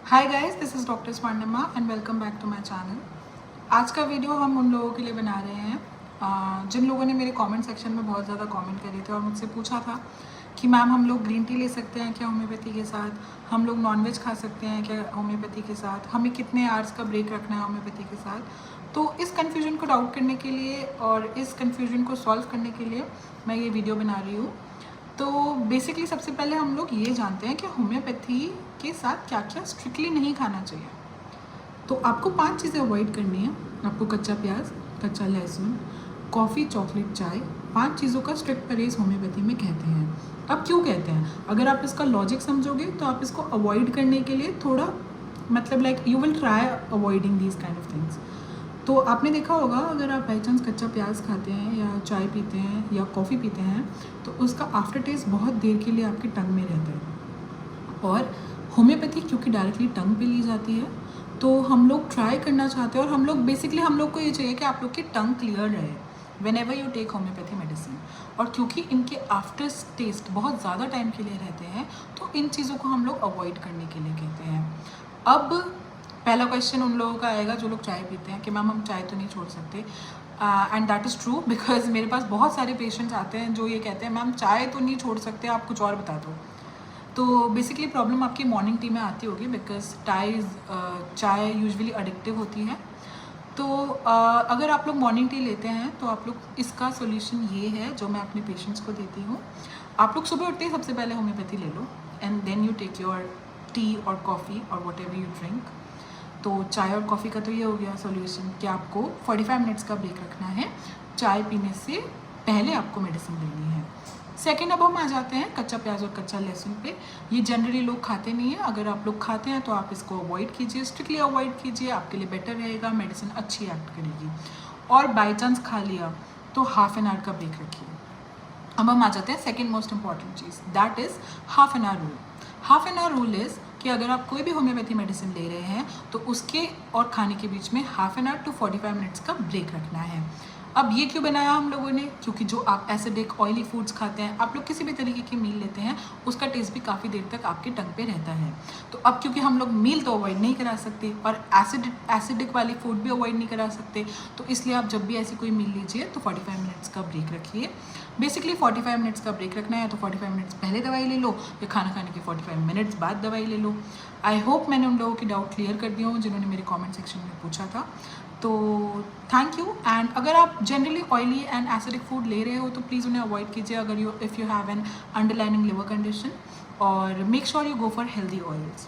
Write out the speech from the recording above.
Hi guys, this is doctor Swarnima and welcome back to my channel. आज का video हम उन लोगों के लिए बना रहे हैं जिन लोगों ने मेरे कमेंट सेक्शन में बहुत ज़्यादा कमेंट करे थे और मुझसे पूछा था कि मैम हम लोग ग्रीन टी ले सकते हैं क्या होम्योपैथी के साथ, हम लोग नॉनवेज खा सकते हैं क्या होम्योपैथी के साथ, हमें कितने आवर्स का ब्रेक रखना है होम्योपैथी के साथ। तो इस कन्फ्यूजन को आउट करने के लिए और इस कन्फ्यूजन को सॉल्व करने के लिए मैं ये वीडियो बना रही हूँ। तो बेसिकली सबसे पहले हम लोग ये जानते हैं कि होम्योपैथी के साथ क्या क्या स्ट्रिक्टली नहीं खाना चाहिए। तो आपको 5 चीज़ें अवॉइड करनी है। आपको कच्चा प्याज, कच्चा लहसुन, कॉफ़ी, चॉकलेट, चाय, 5 चीज़ों का स्ट्रिक्ट परहेज होम्योपैथी में कहते हैं। अब क्यों कहते हैं, अगर आप इसका लॉजिक समझोगे तो आप इसको अवॉइड करने के लिए थोड़ा मतलब like you will try avoiding these kind of things. तो आपने देखा होगा अगर आप बाई चांस कच्चा प्याज खाते हैं या चाय पीते हैं या कॉफ़ी पीते हैं तो उसका आफ्टर टेस्ट बहुत देर के लिए आपकी टंग में रहता है। और होम्योपैथी क्योंकि डायरेक्टली टंग पे ली जाती है तो हम लोग ट्राई करना चाहते हैं और हम लोग बेसिकली हम लोग को ये चाहिए कि आप लोग की टंग क्लियर रहे whenever you take homeopathy medicine. और क्योंकि इनके आफ्टर टेस्ट बहुत ज़्यादा टाइम के लिए रहते हैं तो इन चीज़ों को हम लोग अवॉइड करने के लिए कहते हैं। अब पहला क्वेश्चन उन लोगों का आएगा जो लोग चाय पीते हैं कि मैम हम चाय तो नहीं छोड़ सकते, and that is true because मेरे पास बहुत सारे पेशेंट्स आते हैं जो ये कहते हैं मैम चाय तो नहीं छोड़ सकते, आप कुछ और बता दो। तो बेसिकली प्रॉब्लम आपकी मॉर्निंग टी में आती होगी बिकॉज चाय यूजुअली एडिक्टिव होती है। तो अगर आप लोग मॉर्निंग टी लेते हैं तो आप लोग इसका सोल्यूशन ये है जो मैं अपने पेशेंट्स को देती हूँ। आप लोग सुबह उठते ही सबसे पहले होम्योपैथी ले लो and then you take your tea और कॉफ़ी और वट एवर यू ड्रिंक। तो चाय और कॉफ़ी का तो ये हो गया सोल्यूशन कि आपको 45 मिनट्स का ब्रेक रखना है, चाय पीने से पहले आपको मेडिसिन लेनी है। सेकेंड, अब हम आ जाते हैं कच्चा प्याज और कच्चा लहसुन पे। ये जनरली लोग खाते नहीं है, अगर आप लोग खाते हैं तो आप इसको अवॉइड कीजिए, स्ट्रिक्टली अवॉइड कीजिए, आपके लिए बेटर रहेगा, मेडिसिन अच्छी एक्ट करेगी। और बाई चांस खा लिया तो हाफ एन आवर का ब्रेक रखिए। अब हम आ जाते हैं second most important cheese, that is half an our rule. Half an our rule is कि अगर आप कोई भी होम्योपैथी मेडिसिन ले रहे हैं तो उसके और खाने के बीच में half an hour to 45 minutes का ब्रेक रखना है। अब ये क्यों बनाया हम लोगों ने, क्योंकि जो आप एसिडिक ऑयली फूड्स खाते हैं, आप लोग किसी भी तरीके की मील लेते हैं, उसका टेस्ट भी काफ़ी देर तक आपके टंग पे रहता है। तो अब क्योंकि हम लोग मील तो अवॉइड नहीं करा सकते और एसिडिक वाली फूड भी अवॉइड नहीं करा सकते, तो इसलिए आप जब भी ऐसी कोई मील लीजिए तो 45 मिनट्स का ब्रेक रखिए। बेसिकली 45 मिनट्स का ब्रेक रखना है तो 45 मिनट्स पहले दवाई ले लो या खाना खाने के 45 मिनट्स बाद दवाई ले लो। आई होप मैंने उन लोगों की डाउट क्लियर कर दिया हूँ जिन्होंने मेरे कमेंट सेक्शन में पूछा था। तो थैंक यू। एंड अगर आप generally oily and acidic food ले रहे हो तो प्लीज़ उन्हें अवॉइड कीजिए अगर if you have an underlining liver condition, और make sure you go for healthy oils.